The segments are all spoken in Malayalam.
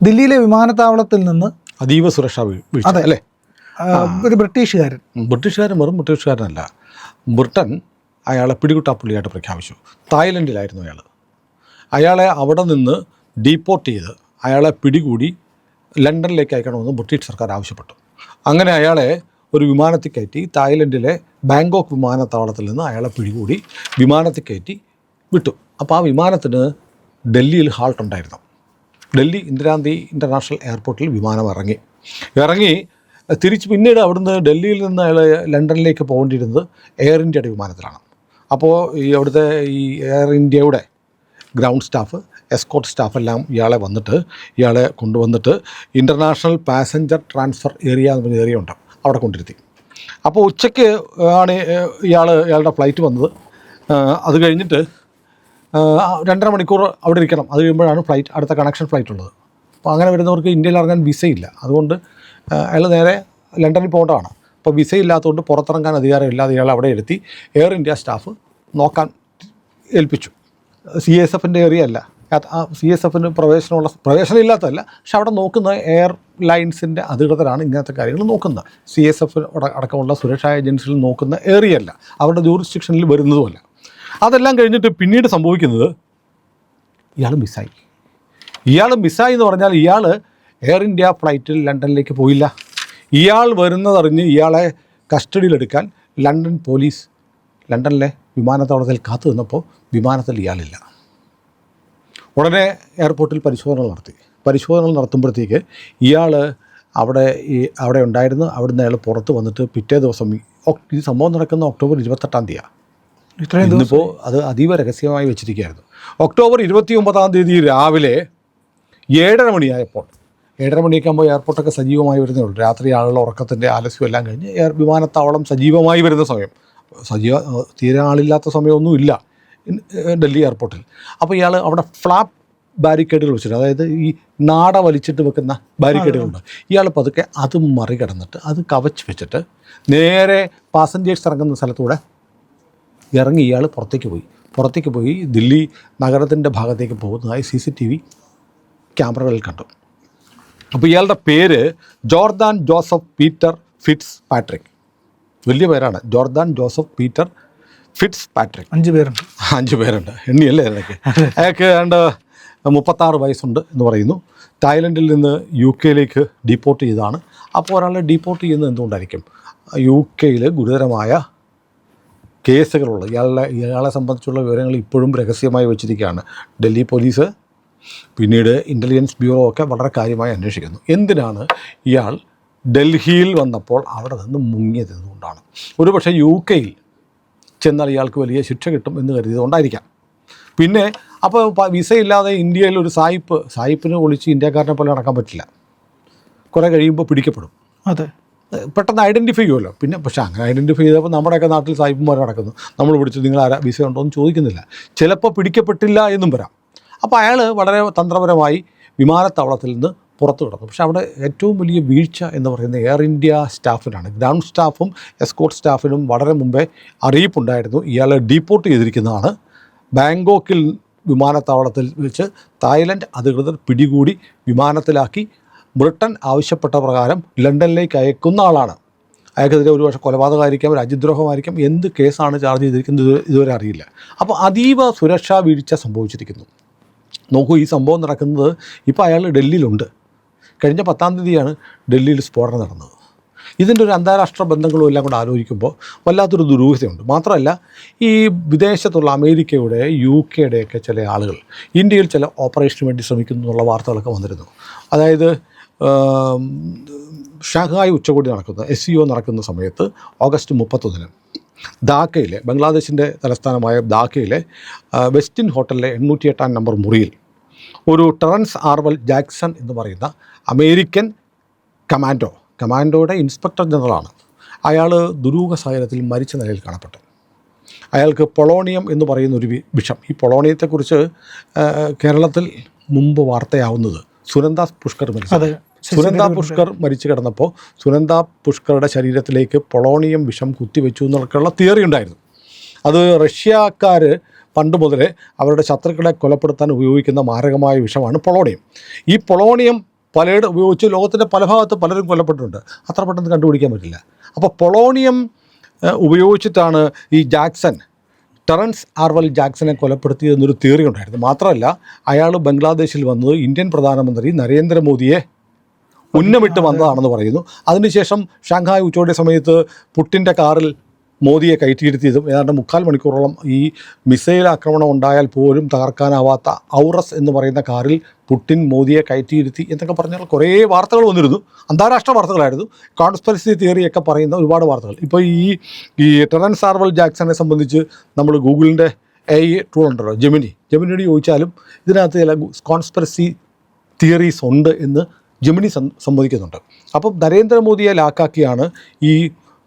ദില്ലിയിലെ വിമാനത്താവളത്തിൽ നിന്ന് അതീവ സുരക്ഷാ വീഴ്ച അല്ലേ? ഒരു ബ്രിട്ടീഷുകാരൻ വെറും ബ്രിട്ടീഷുകാരനല്ല, ബ്രിട്ടൻ അയാളെ പിടികിട്ടാപ്പുള്ളിയായിട്ട് പ്രഖ്യാപിച്ചു. തായ്ലൻഡിലായിരുന്നു അയാളെ അവിടെ നിന്ന് ഡീപ്പോർട്ട് ചെയ്ത് അയാളെ പിടികൂടി ലണ്ടനിലേക്ക് അയക്കണമെന്ന് ബ്രിട്ടീഷ് സർക്കാർ ആവശ്യപ്പെട്ടു. അങ്ങനെ അയാളെ ഒരു വിമാനത്തിൽ കയറ്റി തായ്ലൻഡിലെ ബാങ്കോക്ക് വിമാനത്താവളത്തിൽ നിന്ന് അയാളെ പിടികൂടി വിമാനത്തിൽ കയറ്റി വിട്ടു. അപ്പോൾ ആ വിമാനത്തിന് ഡൽഹിയിൽ ഹാൾട്ട് ഉണ്ടായിരുന്നു. ഡൽഹി ഇന്ദിരാഗാന്ധി ഇൻ്റർനാഷണൽ എയർപോർട്ടിൽ വിമാനം ഇറങ്ങി തിരിച്ച് പിന്നീട് അവിടുന്ന് ഡൽഹിയിൽ നിന്ന് അയാൾ ലണ്ടനിലേക്ക് പോകേണ്ടിയിരുന്നത് എയർ ഇന്ത്യയുടെ വിമാനത്തിലാണ്. അപ്പോൾ അവിടുത്തെ ഈ എയർ ഇന്ത്യയുടെ ഗ്രൗണ്ട് സ്റ്റാഫ്, എസ്കോർട്ട് സ്റ്റാഫെല്ലാം ഇയാളെ കൊണ്ടുവന്നിട്ട് ഇൻ്റർനാഷണൽ പാസഞ്ചർ ട്രാൻസ്ഫർ ഏരിയ എന്ന് പറഞ്ഞ ഏരിയ ഉണ്ട്, അവിടെ കൊണ്ടിരുത്തി. അപ്പോൾ ഉച്ചയ്ക്ക് ആണ് ഇയാളുടെ ഫ്ലൈറ്റ് വന്നത്. അത് കഴിഞ്ഞിട്ട് 2.5 മണിക്കൂർ അവിടെ ഇരിക്കണം. അത് കഴിയുമ്പോഴാണ് അടുത്ത കണക്ഷൻ ഫ്ലൈറ്റ് ഉള്ളത്. അപ്പോൾ അങ്ങനെ വരുന്നവർക്ക് ഇന്ത്യയിൽ ഇറങ്ങാൻ വിസയില്ല. അതുകൊണ്ട് അയാൾ നേരെ ലണ്ടനിൽ പോകേണ്ടതാണ്. അപ്പോൾ വിസയില്ലാത്തതുകൊണ്ട് പുറത്തിറങ്ങാൻ അധികാരമില്ലാതെ ഇയാൾ അവിടെ ഇരുത്തി എയർ ഇന്ത്യ സ്റ്റാഫ് നോക്കാൻ ഏൽപ്പിച്ചു. CSFൻ്റെ ഏരിയ അല്ല, CSFന് പ്രവേശനം ഇല്ലാത്തതല്ല, പക്ഷെ അവിടെ നോക്കുന്ന എയർലൈൻസിൻ്റെ അധികൃതരാണ് ഇങ്ങനത്തെ കാര്യങ്ങൾ നോക്കുന്നത്. CSF അടക്കമുള്ള സുരക്ഷാ ഏജൻസികൾ നോക്കുന്ന ഏരിയ അല്ല, അവരുടെ ജൂറിസ്ഡിക്ഷനിൽ വരുന്നതുമല്ല. അതെല്ലാം കഴിഞ്ഞിട്ട് പിന്നീട് സംഭവിക്കുന്നത് ഇയാൾ മിസ്സായി എന്ന് പറഞ്ഞാൽ ഇയാൾ എയർ ഇന്ത്യ ഫ്ലൈറ്റിൽ ലണ്ടനിലേക്ക് പോയില്ല. ഇയാൾ വരുന്നതറിഞ്ഞ് ഇയാളെ കസ്റ്റഡിയിലെടുക്കാൻ ലണ്ടൻ പോലീസ് ലണ്ടനിലെ വിമാനത്താവളത്തിൽ കാത്തു നിന്നപ്പോൾ വിമാനത്തിൽ ഇയാളില്ല. ഉടനെ എയർപോർട്ടിൽ പരിശോധനകൾ നടത്തുമ്പോഴത്തേക്ക് ഇയാൾ അവിടെ ഉണ്ടായിരുന്നു. അവിടുന്ന് അയാൾ പുറത്ത് വന്നിട്ട് പിറ്റേ ദിവസം ഈ സംഭവം നടക്കുന്ന ഒക്ടോബർ 28-ാം തീയതിയാണ്. ഇന്നിപ്പോൾ അത് അതീവ രഹസ്യമായി വെച്ചിരിക്കുകയായിരുന്നു. ഒക്ടോബർ 29-ാം തീയതി രാവിലെ 7:30 മണിയായപ്പോൾ, 7:30 മണിയൊക്കെ ആകുമ്പോൾ എയർപോർട്ടൊക്കെ സജീവമായി വരുന്നേ ഉള്ളൂ. രാത്രി ആളുകളുടെ ഉറക്കത്തിൻ്റെ ആലസ്യം എല്ലാം കഴിഞ്ഞ് വിമാനത്താവളം സജീവമായി വരുന്ന സമയം, തീരെ ആളില്ലാത്ത സമയമൊന്നുമില്ല ഡൽഹി എയർപോർട്ടിൽ. അപ്പോൾ ഇയാൾ അവിടെ ഫ്ലാപ്പ് ബാരിക്കേഡുകൾ വെച്ചിട്ട്, അതായത് ഈ നാട വലിച്ചിട്ട് വെക്കുന്ന ബാരിക്കേഡുകളുണ്ട്, ഇയാൾ പതുക്കെ അത് മറികടന്നിട്ട് അത് കവച്ച് വെച്ചിട്ട് നേരെ പാസഞ്ചേഴ്സ് ഇറങ്ങുന്ന സ്ഥലത്തൂടെ ഇറങ്ങി ഇയാൾ പുറത്തേക്ക് പോയി ദില്ലി നഗരത്തിൻ്റെ ഭാഗത്തേക്ക് പോകുന്നതായി CCTV ക്യാമറകളിൽ കണ്ടു. അപ്പോൾ ഇയാളുടെ പേര് Jordan Joseph Peter Fitzpatrick. വലിയ പേരാണ്, Jordan Joseph Peter Fitzpatrick. 5 പേരുണ്ട്. എണ്ണിയല്ലേ അതിനൊക്കെ. അയാൾക്ക് 36 വയസ്സുണ്ട് എന്ന് പറയുന്നു. തായ്ലൻഡിൽ നിന്ന് UK ഡീപ്പോർട്ട് ചെയ്തതാണ്. അപ്പോൾ ഒരാളെ ഡീപ്പോർട്ട് ചെയ്യുന്നത് എന്തുകൊണ്ടായിരിക്കും? UK ഗുരുതരമായ കേസുകളുള്ള ഇയാളെ സംബന്ധിച്ചുള്ള വിവരങ്ങൾ ഇപ്പോഴും രഹസ്യമായി വെച്ചിരിക്കുകയാണ് ഡൽഹി പോലീസ്. പിന്നീട് ഇൻ്റലിജൻസ് ബ്യൂറോ ഒക്കെ വളരെ കാര്യമായി അന്വേഷിക്കുന്നു. എന്തിനാണ് ഇയാൾ ഡൽഹിയിൽ വന്നപ്പോൾ അവിടെ നിന്ന് മുങ്ങിയത് എന്തുകൊണ്ടാണ്? ഒരുപക്ഷെ UK ചെന്നാൽ ഇയാൾക്ക് വലിയ ശിക്ഷ കിട്ടും എന്ന് കരുതിയതുകൊണ്ടായിരിക്കാം. പിന്നെ അപ്പോൾ വിസയില്ലാതെ ഇന്ത്യയിൽ ഒരു സായിപ്പിന് ഒളിച്ച് ഇന്ത്യക്കാരനെ പോലെ നടക്കാൻ പറ്റില്ല. കുറേ കഴിയുമ്പോൾ പിടിക്കപ്പെടും. അതെ, പെട്ടെന്ന് ഐഡൻറ്റിഫൈ ചെയ്യുമല്ലോ. പിന്നെ പക്ഷേ അങ്ങനെ ഐഡൻറ്റിഫൈ ചെയ്തപ്പോൾ നമ്മുടെയൊക്കെ നാട്ടിൽ സായിപ്പന്മാർ നടക്കുന്നു. നമ്മൾ പിടിച്ച് നിങ്ങൾ വിസ ഉണ്ടോ എന്ന് ചോദിക്കുന്നില്ല. ചിലപ്പോൾ പിടിക്കപ്പെട്ടില്ല എന്നും വരാം. അപ്പോൾ അയാൾ വളരെ തന്ത്രപരമായി വിമാനത്താവളത്തിൽ നിന്ന് പുറത്തു കിടന്നു. പക്ഷേ അവിടെ ഏറ്റവും വലിയ വീഴ്ച എന്ന് പറയുന്നത് എയർ ഇന്ത്യ സ്റ്റാഫിനാണ്. ഗ്രൗണ്ട് സ്റ്റാഫും എസ്കോർട്ട് സ്റ്റാഫിനും വളരെ മുമ്പേ അറിയിപ്പുണ്ടായിരുന്നു ഇയാളെ ഡീപ്പോർട്ട് ചെയ്തിരിക്കുന്നതാണ്. ബാങ്കോക്കിൽ വിമാനത്താവളത്തിൽ വെച്ച് തായ്ലൻഡ് അധികൃതർ പിടികൂടി വിമാനത്തിലാക്കി ബ്രിട്ടൻ ആവശ്യപ്പെട്ട പ്രകാരം ലണ്ടനിലേക്ക് അയക്കുന്ന ആളാണ്. അയാൾക്കെതിരെ ഒരുപക്ഷെ കൊലപാതകമായിരിക്കാം, രാജ്യദ്രോഹമായിരിക്കാം, എന്ത് കേസാണ് ചാർജ് ചെയ്തിരിക്കുന്നത് ഇതുവരെ അറിയില്ല. അപ്പോൾ അതീവ സുരക്ഷാ വീഴ്ച സംഭവിച്ചിരിക്കുന്നു. നോക്കൂ, ഈ സംഭവം നടക്കുന്നത് ഇപ്പോൾ അയാൾ ഡൽഹിയിലുണ്ട്. കഴിഞ്ഞ 10-ാം തീയതിയാണ് ഡൽഹിയിൽ സ്ഫോടനം നടന്നത്. ഇതിൻ്റെ ഒരു അന്താരാഷ്ട്ര ബന്ധങ്ങളും എല്ലാം കൂടെ ആലോചിക്കുമ്പോൾ വല്ലാത്തൊരു ദുരൂഹതയുണ്ട്. മാത്രമല്ല, ഈ വിദേശത്തുള്ള അമേരിക്കയുടെ UK ചില ആളുകൾ ഇന്ത്യയിൽ ചില ഓപ്പറേഷന് വേണ്ടി ശ്രമിക്കുന്നു എന്നുള്ള വാർത്തകളൊക്കെ വന്നിരുന്നു. അതായത് ഷാങ്ഹായ് ഉച്ചകോടി SCO നടക്കുന്ന സമയത്ത് ഓഗസ്റ്റ് 31 ധാക്കയിലെ, ബംഗ്ലാദേശിൻ്റെ തലസ്ഥാനമായ ധാക്കയിലെ വെസ്റ്റിൻ ഹോട്ടലിലെ 808-ാം നമ്പർ മുറിയിൽ ഒരു ടെറൻസ് ആർവൽ ജാക്സൺ എന്ന് പറയുന്ന അമേരിക്കൻ കമാൻഡോയുടെ ഇൻസ്പെക്ടർ ജനറലാണ്. അയാൾ ദുരൂഹ സാഹചര്യത്തിൽ മരിച്ച നിലയിൽ കാണപ്പെട്ടു. അയാൾക്ക് പൊളോണിയം എന്ന് പറയുന്ന ഒരു വിഷം, ഈ പൊളോണിയത്തെക്കുറിച്ച് കേരളത്തിൽ മുമ്പ് വാർത്തയാവുന്നത് സുനന്ദ പുഷ്കർ മരിച്ചു കിടന്നപ്പോൾ സുനന്ദ പുഷ്കറുടെ ശരീരത്തിലേക്ക് പൊളോണിയം വിഷം കുത്തിവെച്ചു എന്നൊക്കെയുള്ള തിയറി ഉണ്ടായിരുന്നു. അത് റഷ്യക്കാർ പണ്ട് മുതലേ അവരുടെ ശത്രുക്കളെ കൊലപ്പെടുത്താൻ ഉപയോഗിക്കുന്ന മാരകമായ വിഷമാണ് പൊളോണിയം. ഈ പൊളോണിയം പലയിടം ഉപയോഗിച്ച് ലോകത്തിൻ്റെ പല ഭാഗത്ത് പലരും കൊല്ലപ്പെട്ടിട്ടുണ്ട്. അത്ര പെട്ടെന്ന് കണ്ടുപിടിക്കാൻ പറ്റില്ല. അപ്പോൾ പൊളോണിയം ഉപയോഗിച്ചിട്ടാണ് ഈ ടെറൻസ് ആർവൽ ജാക്സനെ കൊലപ്പെടുത്തിയതെന്നൊരു തിയറി ഉണ്ടായിരുന്നു. മാത്രമല്ല അയാൾ ബംഗ്ലാദേശിൽ വന്നത് ഇന്ത്യൻ പ്രധാനമന്ത്രി നരേന്ദ്രമോദിയെ ഉന്നമിട്ട് വന്നതാണെന്ന് പറയുന്നു. അതിനുശേഷം ഷാങ്ഹായ് ഉച്ചകോടി സമയത്ത് പുട്ടിൻ്റെ കാറിൽ മോദിയെ കയറ്റിയിരുത്തിയതും ഏതാണ്ട് 3/4 മണിക്കൂറോളം ഈ മിസൈൽ ആക്രമണം ഉണ്ടായാൽ പോലും തകർക്കാനാവാത്ത ഔറസ് എന്ന് പറയുന്ന കാറിൽ പുട്ടിൻ മോദിയെ കയറ്റിയിരുത്തി എന്നൊക്കെ പറഞ്ഞാൽ കുറേ വാർത്തകൾ വന്നിരുന്നു. അന്താരാഷ്ട്ര വാർത്തകളായിരുന്നു. കോൺസ്പിറസി തിയറിയൊക്കെ പറയുന്ന ഒരുപാട് വാർത്തകൾ. ഇപ്പോൾ ഈ ടെറൻസ് ആർവൽ ജാക്സനെ സംബന്ധിച്ച് നമ്മൾ ഗൂഗിളിൻ്റെ ടൂൾ ഉണ്ടല്ലോ, ജെമിനിയോട് ചോദിച്ചാലും ഇതിനകത്ത് ചില കോൺസ്പിറസി തിയറീസ് ഉണ്ട് എന്ന് ജെമിനി സമ്മതിക്കുന്നുണ്ട്. അപ്പം നരേന്ദ്രമോദിയെ ലാക്കാക്കിയാണ് ഈ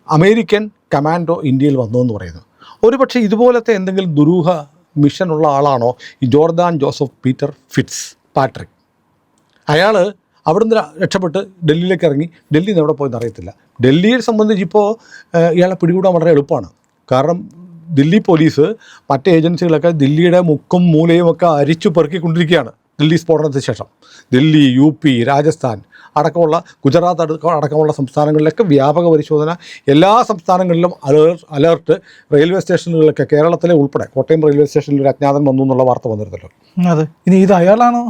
അമേരിക്കൻ കമാൻഡോ ഇന്ത്യയിൽ വന്നതെന്ന് പറയുന്നത്. ഒരുപക്ഷെ ഇതുപോലത്തെ എന്തെങ്കിലും ദുരൂഹ മിഷനുള്ള ആളാണോ ഈ Jordan Joseph Peter Fitzpatrick? അയാൾ അവിടുന്ന് രക്ഷപ്പെട്ട് ഡൽഹിയിലേക്ക് ഇറങ്ങി. ഡൽഹിയിൽ നിന്ന് എവിടെ പോയെന്ന് അറിയത്തില്ല. ഡൽഹിയെ സംബന്ധിച്ച് ഇപ്പോൾ ഇയാളെ പിടികൂടാൻ വളരെ എളുപ്പമാണ്. കാരണം ദില്ലി പോലീസ് മറ്റ് ഏജൻസികളൊക്കെ ദില്ലിയുടെ മുക്കും മൂലയും ഒക്കെ അരിച്ചു പെറുക്കിക്കൊണ്ടിരിക്കുകയാണ്. ദില്ലി സ്ഫോടനത്തിന് ശേഷം ദില്ലി, UP, രാജസ്ഥാൻ അടക്കമുള്ള ഗുജറാത്ത് അടക്കമുള്ള സംസ്ഥാനങ്ങളിലൊക്കെ വ്യാപക പരിശോധന. എല്ലാ സംസ്ഥാനങ്ങളിലും അലേർട്ട്. റെയിൽവേ സ്റ്റേഷനുകളിലൊക്കെ കേരളത്തിലെ ഉൾപ്പെടെ കോട്ടയം റെയിൽവേ സ്റ്റേഷനിൽ ഒരു അജ്ഞാതൻ വന്നു എന്നുള്ള വാർത്ത വന്നിരുന്നല്ലോ. അതെ, ഇനി ഇത് അയാളാണോ?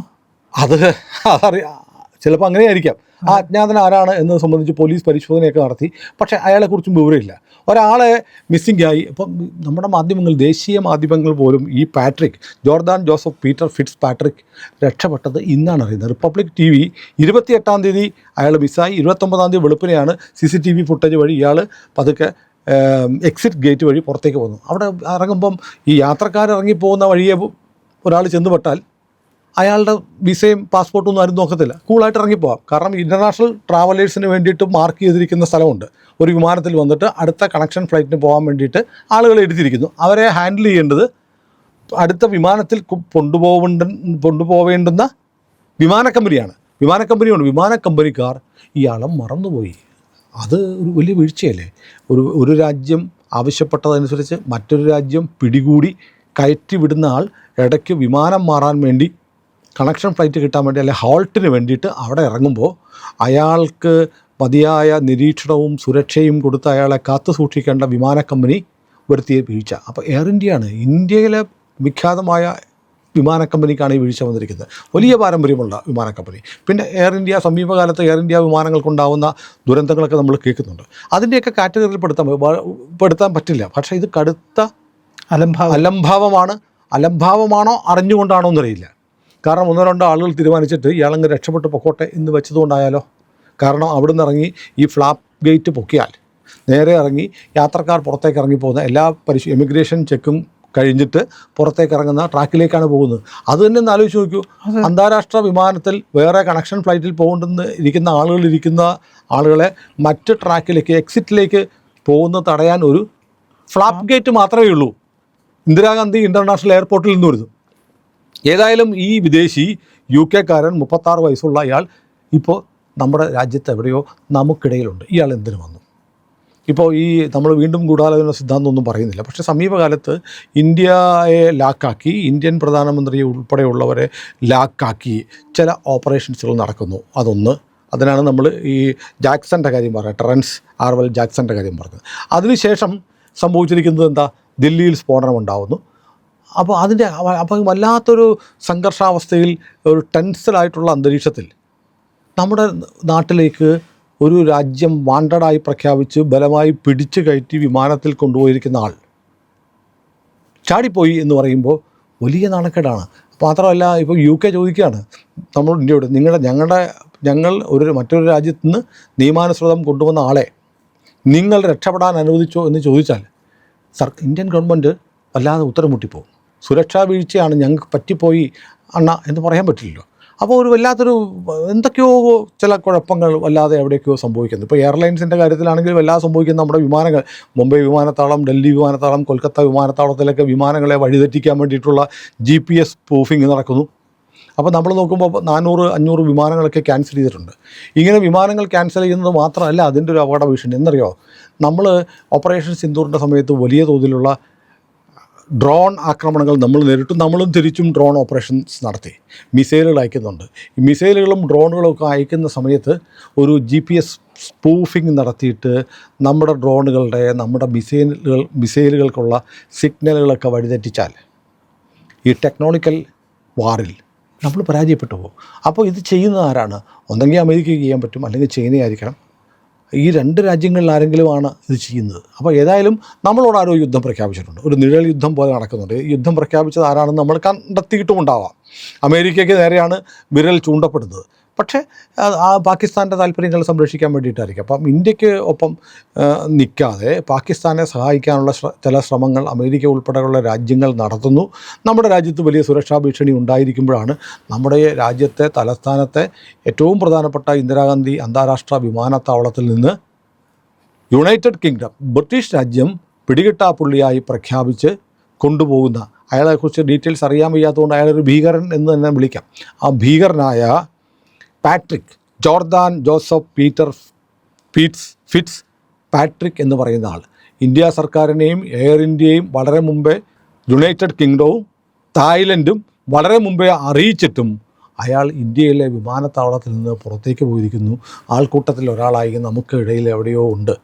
അതറിയാം, ചിലപ്പോൾ അങ്ങനെയായിരിക്കാം. ആ അജ്ഞാതൻ ആരാണ് എന്നത് സംബന്ധിച്ച് പോലീസ് പരിശോധനയൊക്കെ നടത്തി. പക്ഷേ അയാളെക്കുറിച്ചും വിവരമില്ല. ഒരാളെ മിസ്സിംഗ് ആയി. ഇപ്പം നമ്മുടെ മാധ്യമങ്ങൾ, ദേശീയ മാധ്യമങ്ങൾ പോലും ഈ Jordan Joseph Peter Fitzpatrick രക്ഷപ്പെട്ടത് ഇന്നാണ് അറിയുന്നത്. റിപ്പബ്ലിക് TV 28-ാം തീയതി അയാൾ മിസ്സായി. 29-ാം തീയതി വെളുപ്പിനെയാണ് CCTV ഫുട്ടേജ് വഴി ഇയാൾ പതുക്കെ എക്സിറ്റ് ഗേറ്റ് വഴി പുറത്തേക്ക് പോകുന്നു. അവിടെ ഇറങ്ങുമ്പം ഈ യാത്രക്കാരിറങ്ങിപ്പോകുന്ന വഴിയെ ഒരാൾ ചെന്നുപെട്ടാൽ അയാളുടെ വിസയും പാസ്പോർട്ടൊന്നും ആരും നോക്കത്തില്ല. കൂളായിട്ട് ഇറങ്ങിപ്പോവാം. കാരണം ഇൻ്റർനാഷണൽ ട്രാവലേഴ്സിന് വേണ്ടിയിട്ട് മാർക്ക് ചെയ്തിരിക്കുന്ന സ്ഥലമുണ്ട്. ഒരു വിമാനത്തിൽ വന്നിട്ട് അടുത്ത കണക്ഷൻ ഫ്ലൈറ്റിന് പോകാൻ വേണ്ടിയിട്ട് ആളുകൾ എടുത്തിരിക്കുന്നു. അവരെ ഹാൻഡിൽ ചെയ്യേണ്ടത് അടുത്ത വിമാനത്തിൽ കൊണ്ടുപോവേണ്ടുന്ന വിമാനക്കമ്പനിയാണ്. വിമാനക്കമ്പനിക്കാർ ഇയാളെ മറന്നുപോയി. അത് ഒരു വലിയ വീഴ്ചയല്ലേ? ഒരു രാജ്യം ആവശ്യപ്പെട്ടതനുസരിച്ച് മറ്റൊരു രാജ്യം പിടികൂടി കയറ്റി വിടുന്ന ആൾ ഇടയ്ക്ക് വിമാനം മാറാൻ വേണ്ടി, കണക്ഷൻ ഫ്ലൈറ്റ് കിട്ടാൻ വേണ്ടി, അല്ലെങ്കിൽ ഹോൾട്ടിന് വേണ്ടിയിട്ട് അവിടെ ഇറങ്ങുമ്പോൾ അയാൾക്ക് മതിയായ നിരീക്ഷണവും സുരക്ഷയും കൊടുത്ത് അയാളെ കാത്തു സൂക്ഷിക്കേണ്ട വിമാനക്കമ്പനി വരുത്തിയ വീഴ്ച. അപ്പോൾ എയർ ഇന്ത്യയാണ് ഇന്ത്യയിലെ വിഖ്യാതമായ വിമാനക്കമ്പനിക്കാണ് ഈ വീഴ്ച വന്നിരിക്കുന്നത്. വലിയ പാരമ്പര്യമുള്ള വിമാനക്കമ്പനി. പിന്നെ സമീപകാലത്ത് എയർ ഇന്ത്യ വിമാനങ്ങൾക്കുണ്ടാവുന്ന ദുരന്തങ്ങളൊക്കെ നമ്മൾ കേൾക്കുന്നുണ്ട്. അതിൻ്റെയൊക്കെ കാറ്റഗറിയിൽ പെടുത്താൻ പറ്റില്ല. പക്ഷേ ഇത് കടുത്ത അലംഭാവമാണോ അറിഞ്ഞുകൊണ്ടാണോ എന്നറിയില്ല. കാരണം 1-2 ആളുകൾ തീരുമാനിച്ചിട്ട് ഇയാളങ്ങ് രക്ഷപ്പെട്ട് പൊക്കോട്ടെ എന്ന് വെച്ചതുകൊണ്ടായാലോ? കാരണം അവിടെ നിന്ന് ഇറങ്ങി ഈ ഫ്ലാപ്പ് ഗേറ്റ് പൊക്കിയാൽ നേരെ ഇറങ്ങി യാത്രക്കാർ പുറത്തേക്ക് ഇറങ്ങിപ്പോകുന്ന എല്ലാ എമിഗ്രേഷൻ ചെക്കും കഴിഞ്ഞിട്ട് പുറത്തേക്ക് ഇറങ്ങുന്ന ട്രാക്കിലേക്കാണ് പോകുന്നത്. അത് തന്നെ ഒന്ന് ആലോചിച്ച് നോക്കൂ. അന്താരാഷ്ട്ര വിമാനത്തിൽ വേറെ കണക്ഷൻ ഫ്ലൈറ്റിൽ ഇരിക്കുന്ന ആളുകളെ മറ്റ് ട്രാക്കിലേക്ക്, എക്സിറ്റിലേക്ക് പോകുന്നത് തടയാൻ ഒരു ഫ്ലാപ്പ് ഗേറ്റ് മാത്രമേ ഉള്ളൂ. ഇന്ദിരാഗാന്ധി ഇൻ്റർനാഷണൽ എയർപോർട്ടിൽ നിന്ന് വരുന്നു. ഏതായാലും ഈ വിദേശി UK-കാരൻ 36 വയസ്സുള്ള ഇയാൾ ഇപ്പോൾ നമ്മുടെ രാജ്യത്ത് എവിടെയോ നമുക്കിടയിലുണ്ട്. ഇയാൾ എന്തിനു വന്നു? ഇപ്പോൾ നമ്മൾ വീണ്ടും ഗൂഢാലോചന സിദ്ധാന്തമൊന്നും പറയുന്നില്ല. പക്ഷേ സമീപകാലത്ത് ഇന്ത്യയെ ലാക്കാക്കി, ഇന്ത്യൻ പ്രധാനമന്ത്രിയെ ഉൾപ്പെടെയുള്ളവരെ ലാക്കാക്കി ചില ഓപ്പറേഷൻസുകൾ നടക്കുന്നു. അതിനാണ് നമ്മൾ ഈ ജാക്സൻ്റെ കാര്യം പറഞ്ഞത്, ടെറൻസ് ആർവൽ ജാക്സൻ്റെ കാര്യം പറഞ്ഞത്. അതിനുശേഷം സംഭവിച്ചിരിക്കുന്നത് എന്താ? ദില്ലിയിൽ സ്ഫോടനം ഉണ്ടാകുന്നു. അപ്പോൾ വല്ലാത്തൊരു സംഘർഷാവസ്ഥയിൽ, ഒരു ടെൻസഡായിട്ടുള്ള അന്തരീക്ഷത്തിൽ നമ്മുടെ നാട്ടിലേക്ക് ഒരു രാജ്യം വാണ്ടഡായി പ്രഖ്യാപിച്ച് ബലമായി പിടിച്ചു കയറ്റി വിമാനത്തിൽ കൊണ്ടുപോയിരിക്കുന്ന ആൾ ചാടിപ്പോയി എന്ന് പറയുമ്പോൾ വലിയ നാണക്കേടാണ്. മാത്രമല്ല, ഇപ്പോൾ UK ചോദിക്കുകയാണ് നമ്മൾ ഇന്ത്യയോട്, ഞങ്ങൾ മറ്റൊരു രാജ്യത്ത് നിന്ന് നിയമാനുസൃതം കൊണ്ടുവന്ന ആളെ നിങ്ങൾ രക്ഷപ്പെടാൻ അനുവദിച്ചോ എന്ന് ചോദിച്ചാൽ ഇന്ത്യൻ ഗവൺമെൻറ് വല്ലാതെ ഉത്തരം മുട്ടിപ്പോകും. സുരക്ഷാ വീഴ്ചയാണ്, ഞങ്ങൾക്ക് പറ്റിപ്പോയി അണ്ണ എന്ന് പറയാൻ പറ്റില്ലല്ലോ. അപ്പോൾ ഒരു വല്ലാത്തൊരു എന്തൊക്കെയോ ചില കുഴപ്പങ്ങൾ വല്ലാതെ എവിടെയൊക്കെയോ സംഭവിക്കുന്നത്. ഇപ്പോൾ എയർലൈൻസിൻ്റെ കാര്യത്തിലാണെങ്കിൽ വല്ലാതെ സംഭവിക്കുന്ന നമ്മുടെ വിമാനങ്ങൾ, മുംബൈ വിമാനത്താവളം, ഡൽഹി വിമാനത്താവളം, കൊൽക്കത്ത വിമാനത്താവളത്തിലൊക്കെ വിമാനങ്ങളെ വഴിതെറ്റിക്കാൻ വേണ്ടിയിട്ടുള്ള GPS സ്പൂഫിംഗ് നടക്കുന്നു. അപ്പോൾ നമ്മൾ നോക്കുമ്പോൾ 400-500 വിമാനങ്ങളൊക്കെ ക്യാൻസൽ ചെയ്തിട്ടുണ്ട്. ഇങ്ങനെ വിമാനങ്ങൾ ക്യാൻസൽ ചെയ്യുന്നത് മാത്രമല്ല, അതിൻ്റെ ഒരു അപകട ഭീഷണി എന്നറിയോ? നമ്മൾ ഓപ്പറേഷൻ സിന്ദൂറിൻ്റെ സമയത്ത് വലിയ തോതിലുള്ള ഡ്രോൺ ആക്രമണങ്ങൾ നമ്മൾ നേരിട്ടും നമ്മളും തിരിച്ചും ഡ്രോൺ ഓപ്പറേഷൻസ് നടത്തി മിസൈലുകൾ അയക്കുന്നുണ്ട്. ഈ മിസൈലുകളും ഡ്രോണുകളും ഒക്കെ അയക്കുന്ന സമയത്ത് ഒരു GPS സ്പൂഫിംഗ് നടത്തിയിട്ട് നമ്മുടെ ഡ്രോണുകളുടെ നമ്മുടെ മിസൈലുകൾക്കുള്ള സിഗ്നലുകളൊക്കെ വഴിതെറ്റിച്ചാൽ ഈ ടെക്നോളജിക്കൽ വാറിൽ നമ്മൾ പരാജയപ്പെട്ടു പോകും. അപ്പോൾ ഇത് ചെയ്യുന്നത് ആരാണ്? ഒന്നെങ്കിൽ അമേരിക്കയ്ക്ക് ചെയ്യാൻ പറ്റും, അല്ലെങ്കിൽ ചൈനയായിരിക്കണം. ഈ രണ്ട് രാജ്യങ്ങളിൽ ആരെങ്കിലുമാണ് ഇത് ചെയ്യുന്നത്. അപ്പോൾ ഏതായാലും നമ്മളോട് ആരോ യുദ്ധം പ്രഖ്യാപിച്ചിട്ടുണ്ട്. ഒരു നിഴൽ യുദ്ധം പോലെ നടക്കുന്നുണ്ട്. ഈ യുദ്ധം പ്രഖ്യാപിച്ചത് ആരാണെന്ന് നമ്മൾ കണ്ടെത്തിയിട്ടുമുണ്ടാവാം. അമേരിക്കയ്ക്ക് നേരെയാണ് വിരൽ ചൂണ്ടപ്പെടുന്നത്. പക്ഷേ ആ പാകിസ്ഥാൻ്റെ താല്പര്യങ്ങൾ സംരക്ഷിക്കാൻ വേണ്ടിയിട്ടായിരിക്കും. അപ്പം ഇന്ത്യക്ക് ഒപ്പം നിൽക്കാതെ പാകിസ്ഥാനെ സഹായിക്കാനുള്ള ചില ശ്രമങ്ങൾ അമേരിക്ക ഉൾപ്പെടെയുള്ള രാജ്യങ്ങൾ നടത്തുന്നു. നമ്മുടെ രാജ്യത്ത് വലിയ സുരക്ഷാ ഭീഷണി ഉണ്ടായിരിക്കുമ്പോഴാണ് നമ്മുടെ രാജ്യത്തെ തലസ്ഥാനത്തെ ഏറ്റവും പ്രധാനപ്പെട്ട ഇന്ദിരാഗാന്ധി അന്താരാഷ്ട്ര വിമാനത്താവളത്തിൽ നിന്ന് യുണൈറ്റഡ് കിങ്ഡം, ബ്രിട്ടീഷ് രാജ്യം പിടികിട്ടാപ്പുള്ളിയായി പ്രഖ്യാപിച്ച് കൊണ്ടുപോകുന്ന, അയാളെക്കുറിച്ച് ഡീറ്റെയിൽസ് അറിയാൻ വയ്യാത്തതുകൊണ്ട് അയാളൊരു ഭീകരൻ എന്ന് തന്നെ വിളിക്കാം, ആ ഭീകരനായ Patrick Jordan Joseph Peter Fitzpatrick എന്ന് പറയുന്ന ആൾ ഇന്ത്യ സർക്കാരിനെയും എയർ ഇന്ത്യയും വളരെ മുമ്പേ യുണൈറ്റഡ് കിങ്ഡവും തായ്ലൻഡും വളരെ മുമ്പേ അറിയിച്ചിട്ടും അയാൾ ഇന്ത്യയിലെ വിമാനത്താവളത്തിൽ നിന്ന് പുറത്തേക്ക് പോയിരിക്കുന്നു. ആൾക്കൂട്ടത്തിൽ ഒരാളായി നമുക്ക് ഇടയിൽ എവിടെയോ ഉണ്ട്.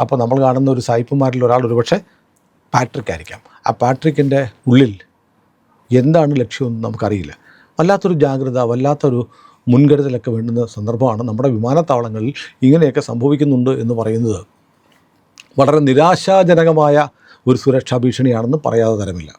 അപ്പോൾ നമ്മൾ കാണുന്ന ഒരു സായിപ്പുമാരിൽ ഒരാൾ ഒരുപക്ഷെ പാട്രിക് ആയിരിക്കാം. ആ പാട്രിക്കിൻ്റെ ഉള്ളിൽ എന്താണ് ലക്ഷ്യമെന്ന് നമുക്കറിയില്ല. വല്ലാത്തൊരു ജാഗ്രത, വല്ലാത്തൊരു മുൻകരുതലൊക്കെ വേണ്ടുന്ന സന്ദർഭമാണ്. നമ്മുടെ വിമാനത്താവളങ്ങളിൽ ഇങ്ങനെയൊക്കെ സംഭവിക്കുന്നുണ്ട് എന്ന് പറയുന്നത് വളരെ നിരാശാജനകമായ ഒരു സുരക്ഷാ ഭീഷണിയാണെന്ന് പറയാതെ തരമില്ല.